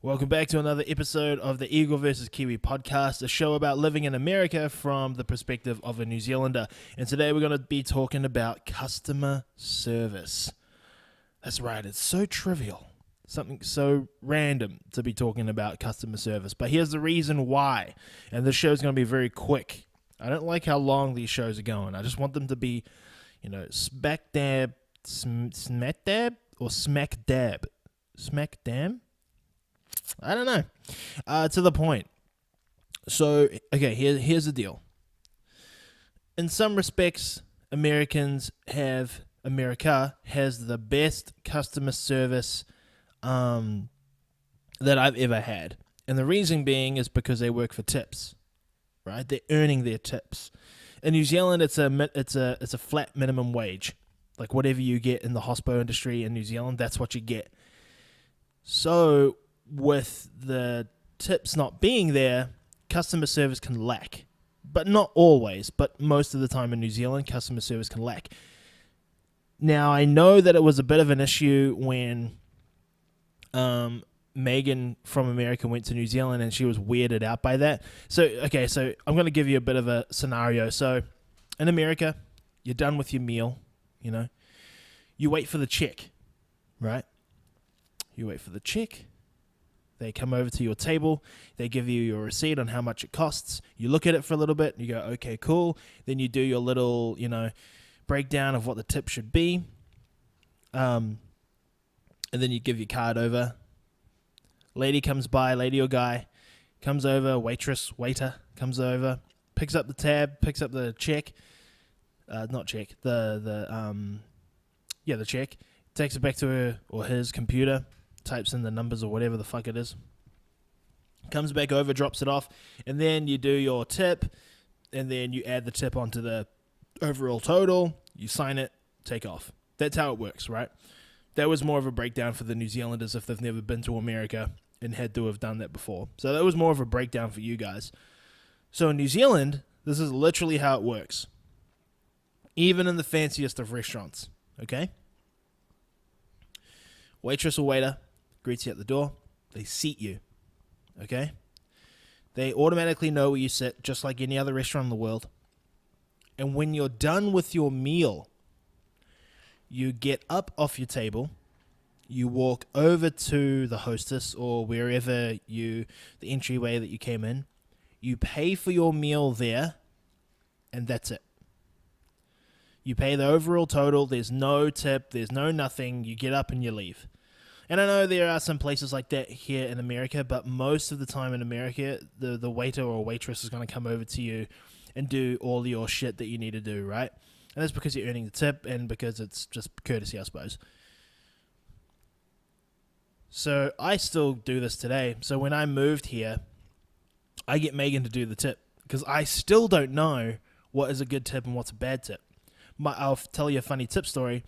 Welcome back to another episode of the Eagle vs. Kiwi podcast, a show about living in America from the perspective of a New Zealander. And today we're going to be talking about customer service. That's right, it's so trivial, something so random to be talking about customer service. But here's the reason why, and this show's going to be very quick. I don't like how long these shows are going. I just want them to be, smack dab, smack dab, or smack dab? Smack dam? I don't know. To the point. So, okay, here's the deal. In some respects, America has the best customer service that I've ever had. And the reason being is because they work for tips, right? They're earning their tips. In New Zealand, it's a flat minimum wage. Like whatever you get in the hospo industry in New Zealand, that's what you get. So, with the tips not being there, customer service can lack. But not always, but most of the time in New Zealand, customer service can lack. Now, I know that it was a bit of an issue when Megan from America went to New Zealand and she was weirded out by that. So I'm going to give you a bit of a scenario. So, in America, you're done with your meal, You wait for the check, right? You wait for the check. They come over to your table. They give you your receipt on how much it costs. You look at it for a little bit. You go, okay, cool. Then you do your little, breakdown of what the tip should be. And then you give your card over. Lady comes by, lady or guy, comes over, waiter comes over, picks up the tab, picks up the check. Not check, the check. Takes it back to her or his computer. Types in the numbers or whatever the fuck it is. Comes back over, drops it off, and then you do your tip, and then you add the tip onto the overall total, you sign it, take off. That's how it works, right? That was more of a breakdown for the New Zealanders if they've never been to America and had to have done that before. So that was more of a breakdown for you guys. So in New Zealand, this is literally how it works. Even in the fanciest of restaurants, okay? Waitress or waiter greets you at the door. They seat you, okay? They automatically know where you sit, just like any other restaurant in the world. And when you're done with your meal, you get up off your table, you walk over to the hostess or wherever the entryway that you came in, you pay for your meal there, and that's it. You pay the overall total, there's no tip, there's no nothing, you get up and you leave. And I know there are some places like that here in America, but most of the time in America, the waiter or waitress is going to come over to you and do all your shit that you need to do, right? And that's because you're earning the tip and because it's just courtesy, I suppose. So I still do this today. So when I moved here, I get Megan to do the tip because I still don't know what is a good tip and what's a bad tip. I'll tell you a funny tip story.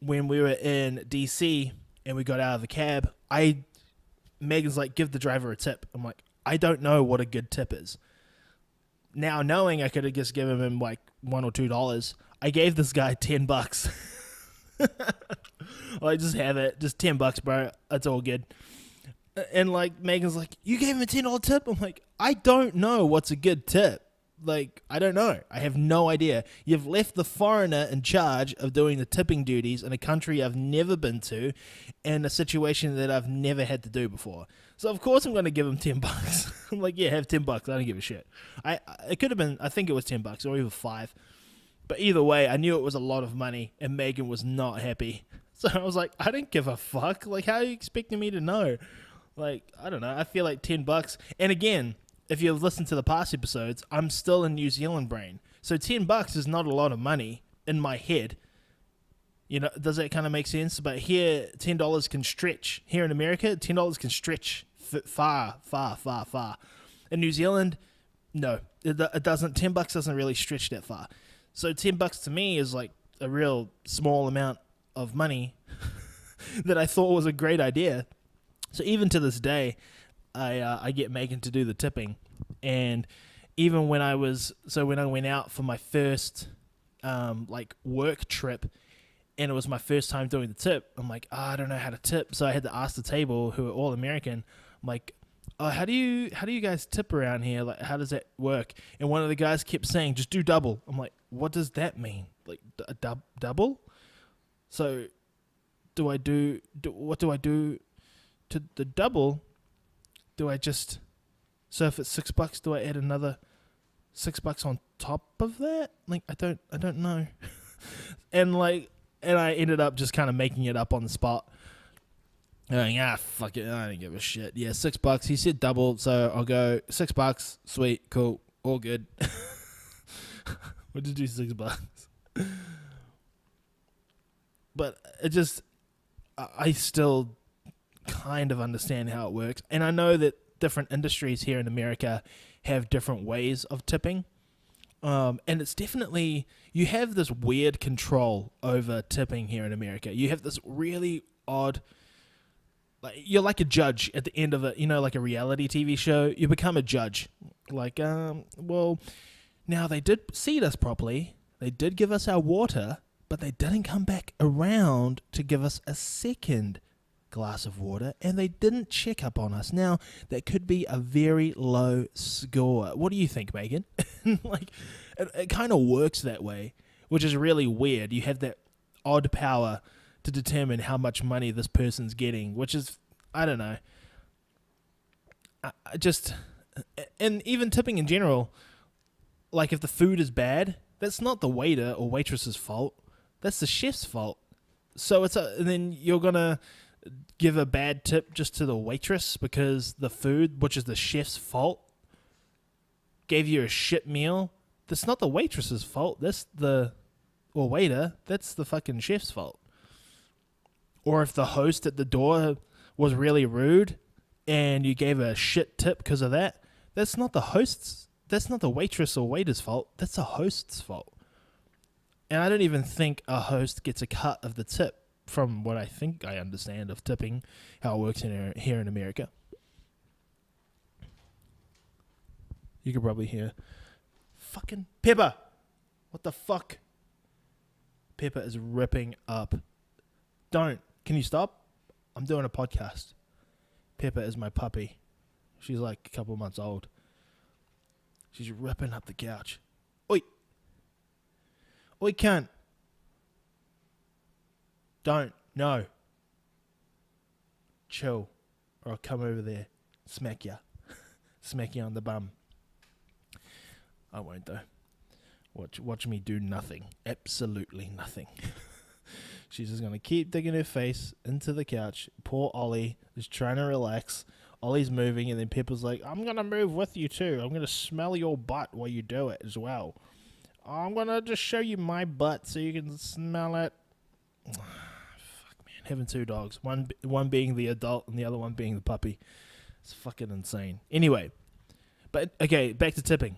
When we were in DC and we got out of the cab, Megan's like, give the driver a tip. I'm like, I don't know what a good tip is. Now knowing I could have just given him like $1 or $2, I gave this guy $10. Like, just have it, just $10, bro. That's all good. And like Megan's like, you gave him a $10 tip? I'm like, I don't know what's a good tip. Like, I don't know. I have no idea. You've left the foreigner in charge of doing the tipping duties in a country I've never been to in a situation that I've never had to do before. So, of course, I'm going to give him $10. I'm like, yeah, have $10. I don't give a shit. It could have been, I think it was $10 or even $5. But either way, I knew it was a lot of money and Megan was not happy. So I was like, I didn't give a fuck. Like, how are you expecting me to know? Like, I don't know. I feel like $10. And again, if you've listened to the past episodes, I'm still in New Zealand brain. So $10 is not a lot of money in my head. Does that kind of make sense? But here, $10 can stretch. Here in America, $10 can stretch far, far, far, far. In New Zealand, no, it doesn't. $10 doesn't really stretch that far. So $10 to me is like a real small amount of money that I thought was a great idea. So even to this day, I get Megan to do the tipping, and even when I went out for my first work trip, and it was my first time doing the tip, I'm like, I don't know how to tip, so I had to ask the table, who are all American, I'm like, oh, how do you guys tip around here? Like, how does that work? And one of the guys kept saying, just do double. I'm like, what does that mean? Like a double? So what do I do to the double? Do I just, so if it's $6, do I add another $6 on top of that? Like, I don't know. and I ended up just kind of making it up on the spot. Going, fuck it, I don't give a shit. Yeah, $6. He said double, so I'll go $6. Sweet, cool, all good. What did you do, $6? But it just, I still kind of understand how it works, and I know that different industries here in America have different ways of tipping. And it's definitely, you have this weird control over tipping here in America. You have this really odd, like, you're like a judge at the end of it, like a reality TV show. You become a judge. Like, well, now they did seat us properly. They did give us our water, but they didn't come back around to give us a second glass of water, and they didn't check up on us. Now, that could be a very low score. What do you think, Megan? Like, it kind of works that way, which is really weird. You have that odd power to determine how much money this person's getting, which is, I don't know. I just, and even tipping in general, like if the food is bad, that's not the waiter or waitress's fault. That's the chef's fault. So and then you're going to give a bad tip just to the waitress because the food, which is the chef's fault, gave you a shit meal. That's not the waitress's fault. Or waiter, that's the fucking chef's fault. Or if the host at the door was really rude and you gave a shit tip because of that, that's not the waitress or waiter's fault. That's the host's fault. And I don't even think a host gets a cut of the tip from what I think I understand of tipping, how it works here in America. You could probably hear fucking Pepper. What the fuck? Pepper is ripping up. Can you stop? I'm doing a podcast. Pepper is my puppy. She's like a couple months old. She's ripping up the couch. Oi. Oi, cunt. Don't. No. Chill. Or I'll come over there. Smack ya. Smack you on the bum. I won't though. Watch me do nothing. Absolutely nothing. She's just going to keep digging her face into the couch. Poor Ollie is trying to relax. Ollie's moving, and then Pepper's like, I'm going to move with you too. I'm going to smell your butt while you do it as well. I'm going to just show you my butt so you can smell it. Fuck, man. Having two dogs. One being the adult and the other one being the puppy. It's fucking insane. Anyway, but okay, back to tipping.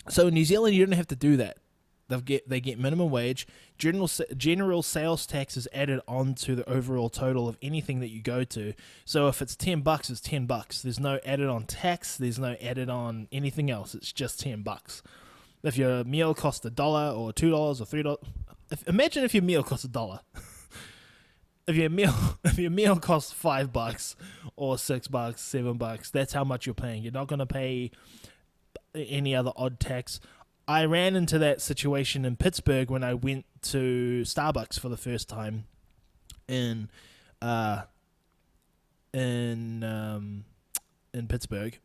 So in New Zealand, you don't have to do that. They get minimum wage. General sales tax is added on to the overall total of anything that you go to. So if it's $10, it's $10. There's no added on tax. There's no added on anything else. It's just $10. If your meal costs $1 or $2 or $3, imagine if your meal costs $1. If your meal costs $5 or $6, $7, that's how much you're paying. You're not going to pay any other odd tax. I ran into that situation in Pittsburgh when I went to Starbucks for the first time in Pittsburgh,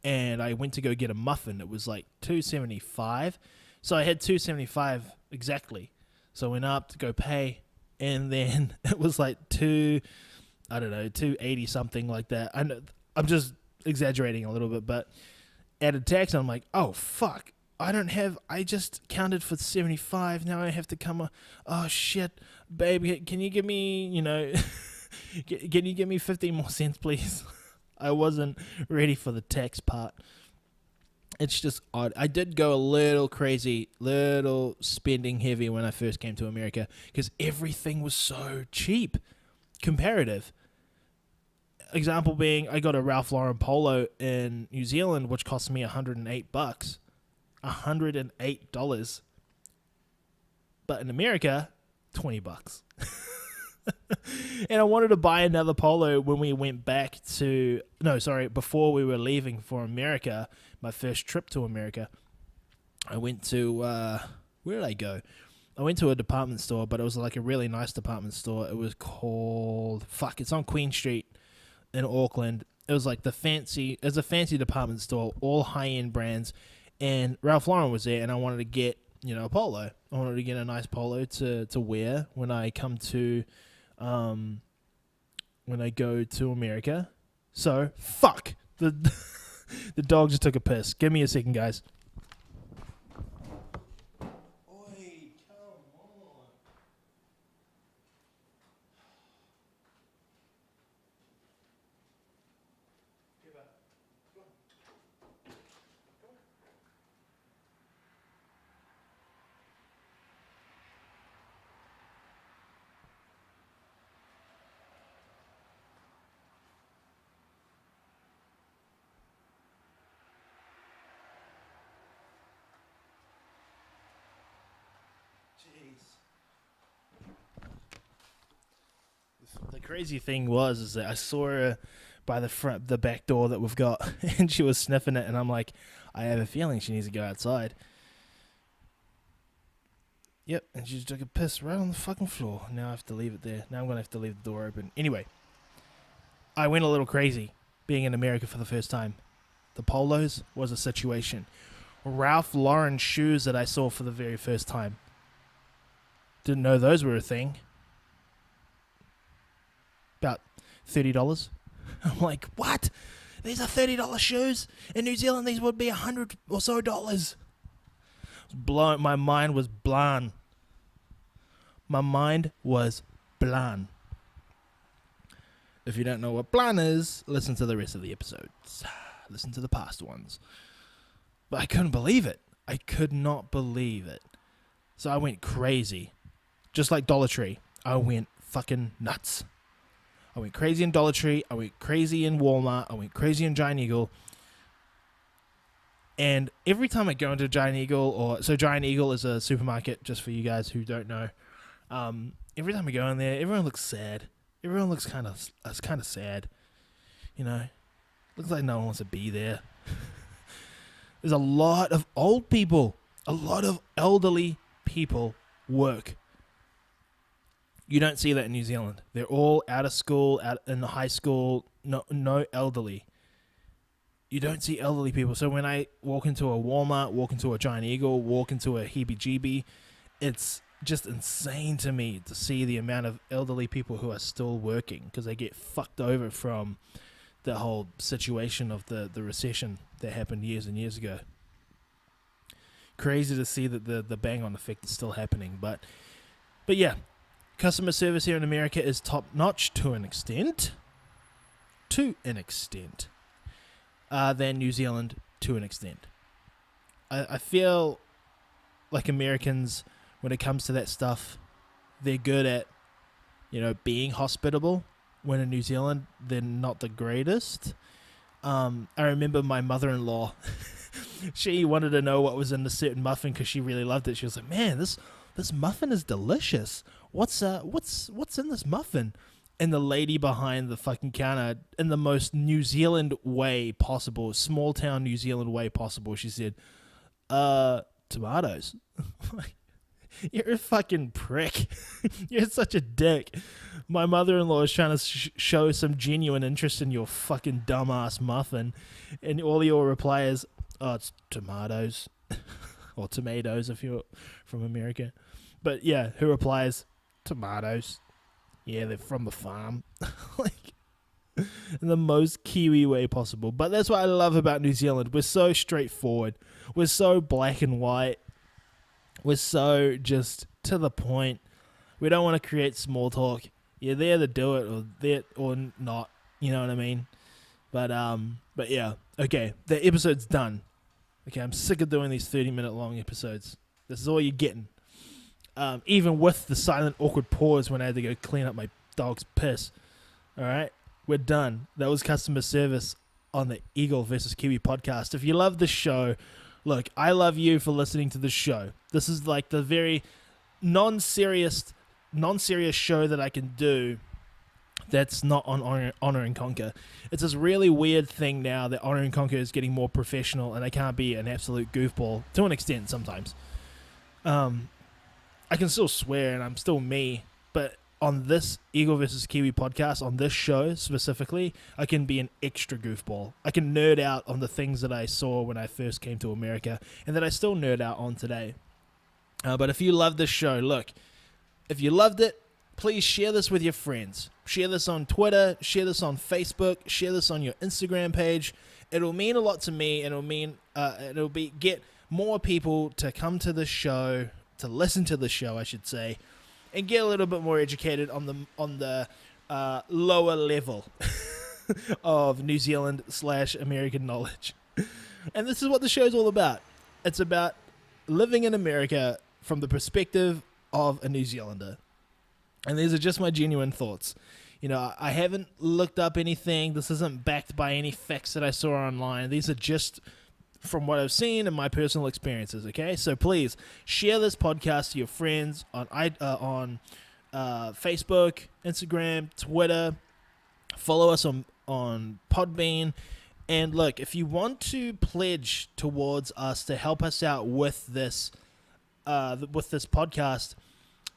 and I went to go get a muffin. It was like $2.75, so I had $2.75 exactly. So I went up to go pay, and then it was like $2.80 something like that. I'm just exaggerating a little bit, but added tax. And I'm like, oh fuck. I just counted for 75. Now I have to come. Oh shit, baby, can you give me, can you give me 15 more cents, please? I wasn't ready for the tax part. It's just odd. I did go a little crazy, little spending heavy when I first came to America because everything was so cheap, comparative. Example being, I got a Ralph Lauren polo in New Zealand, which cost me $108. $108, but in America, $20. And I wanted to buy another polo when we went back to, no, sorry, before we were leaving for America, my first trip to America. I went to, where did I go? I went to a department store, but it was like a really nice department store. It was called, it's on Queen Street in Auckland. It was like it was a fancy department store, all high-end brands. And Ralph Lauren was there, and I wanted to get, a polo. I wanted to get a nice polo to wear when I come to, when I go to America. So, fuck. The dog just took a piss. Give me a second, guys. The crazy thing is that I saw her by the back door that we've got, and she was sniffing it, and I'm like, I have a feeling she needs to go outside. Yep, and she just took a piss right on the fucking floor. Now I have to leave it there. Now I'm going to have to leave the door open. Anyway, I went a little crazy being in America for the first time. The polos was a situation. Ralph Lauren shoes that I saw for the very first time. Didn't know those were a thing. About $30. I'm like, what? These are $30 shoes? In New Zealand, these would be $100 or so. My mind was blown. My mind was blown. If you don't know what blown is, listen to the rest of the episodes. Listen to the past ones. But I couldn't believe it. I could not believe it. So I went crazy. Just like Dollar Tree. I went fucking nuts. I went crazy in Dollar Tree. I went crazy in Walmart. I went crazy in Giant Eagle. And every time I go into Giant Eagle, so Giant Eagle is a supermarket, just for you guys who don't know. Every time I go in there, everyone looks sad. Everyone looks kind of sad. Looks like no one wants to be there. There's a lot of old people. A lot of elderly people work. You don't see that in New Zealand. They're all out of school, out in the high school. No elderly. You don't see elderly people. So when I walk into a Walmart, walk into a Giant Eagle, walk into a heebie-jeebie, it's just insane to me to see the amount of elderly people who are still working because they get fucked over from the whole situation of the recession that happened years and years ago. Crazy to see that the bang-on effect is still happening. But yeah, customer service here in America is top-notch to an extent. Than New Zealand to an extent. I feel like Americans, when it comes to that stuff, they're good at, being hospitable. When in New Zealand, they're not the greatest. I remember my mother-in-law, she wanted to know what was in a certain muffin because she really loved it. She was like, man, this muffin is delicious. What's in this muffin? And the lady behind the fucking counter, in the most New Zealand way possible, small town New Zealand way possible, she said, tomatoes. You're a fucking prick. You're such a dick. My mother-in-law is trying to show some genuine interest in your fucking dumbass muffin. And all your reply is, oh, it's tomatoes. Or tomatoes if you're from America. But yeah, her reply is, tomatoes. Yeah, they're from the farm. In the most Kiwi way possible. But that's what I love about New Zealand. We're so straightforward. We're so black and white. We're so just to the point. We don't want to create small talk. You're there to do it or not. You know what I mean? But yeah. Okay, the episode's done. Okay, I'm sick of doing these 30-minute long episodes. This is all you're getting. Even with the silent, awkward pause when I had to go clean up my dog's piss. All right, we're done. That was customer service on the Eagle versus Kiwi podcast. If you love the show, look, I love you for listening to the show. This is like the very non-serious non-serious show that I can do that's not on Honor and Conquer. It's this really weird thing now that Honor and Conquer is getting more professional, and I can't be an absolute goofball to an extent sometimes. I can still swear, and I'm still me, but on this Eagle vs. Kiwi podcast, on this show specifically, I can be an extra goofball. I can nerd out on the things that I saw when I first came to America, and that I still nerd out on today. But if you love this show, look, if you loved it, please share this with your friends. Share this on Twitter, share this on Facebook, share this on your Instagram page. It'll mean a lot to me, and get more people to come to the show, to listen to the show, I should say, and get a little bit more educated on the lower level of New Zealand / American knowledge. And this is what the show's all about. It's about living in America from the perspective of a New Zealander. And these are just my genuine thoughts. You know, I haven't looked up anything. This isn't backed by any facts that I saw online. These are just from what I've seen and my personal experiences, okay? So please share this podcast to your friends on Facebook, Instagram, Twitter. Follow us on Podbean. And look, if you want to pledge towards us to help us out with this podcast,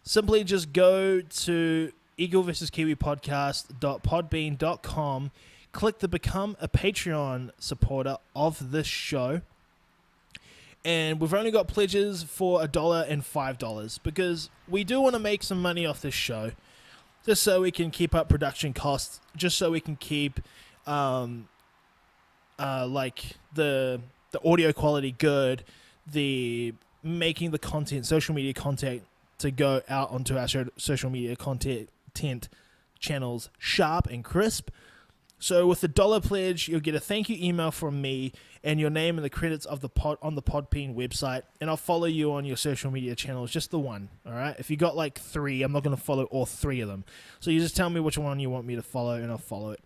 simply just go to Eagle vs. Kiwi podcast.podbean.com. Click the Become a Patreon supporter of this show. And we've only got pledges for $1 and $5 because we do want to make some money off this show, just so we can keep up production costs, just so we can keep like the audio quality good, the making the content, social media content to go out onto our social media content channels sharp and crisp. So with the $1 pledge, you'll get a thank you email from me and your name and the credits of the on the Podbean website, and I'll follow you on your social media channels, just the one, all right? If you got like 3, I'm not going to follow all 3 of them. So you just tell me which one you want me to follow, and I'll follow it.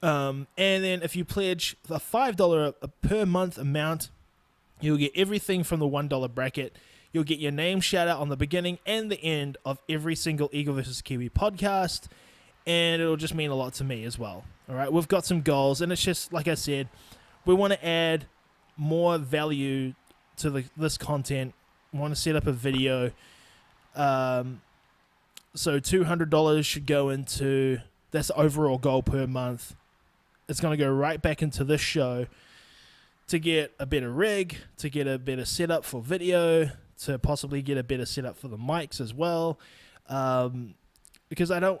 And then if you pledge a $5 per month amount, you'll get everything from the $1 bracket. You'll get your name shout out on the beginning and the end of every single Eagle vs. Kiwi podcast, and it'll just mean a lot to me as well. All right, we've got some goals, and it's just, like I said, we want to add more value to this content. We want to set up a video. So $200 should go into, that's the overall goal per month. It's going to go right back into this show to get a better rig, to get a better setup for video, to possibly get a better setup for the mics as well. Because a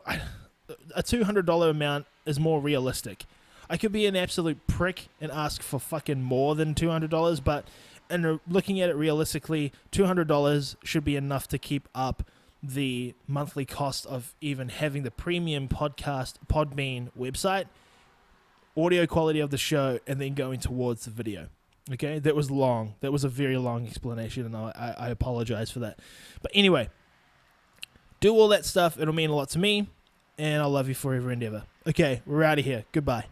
$200 amount is more realistic. I could be an absolute prick and ask for fucking more than $200, but looking at it realistically, $200 should be enough to keep up the monthly cost of even having the premium podcast Podbean website, audio quality of the show, and then going towards the video. Okay, that was long. That was a very long explanation, and I apologize for that. But anyway, do all that stuff. It'll mean a lot to me, and I'll love you forever and ever. Okay, we're out of here. Goodbye.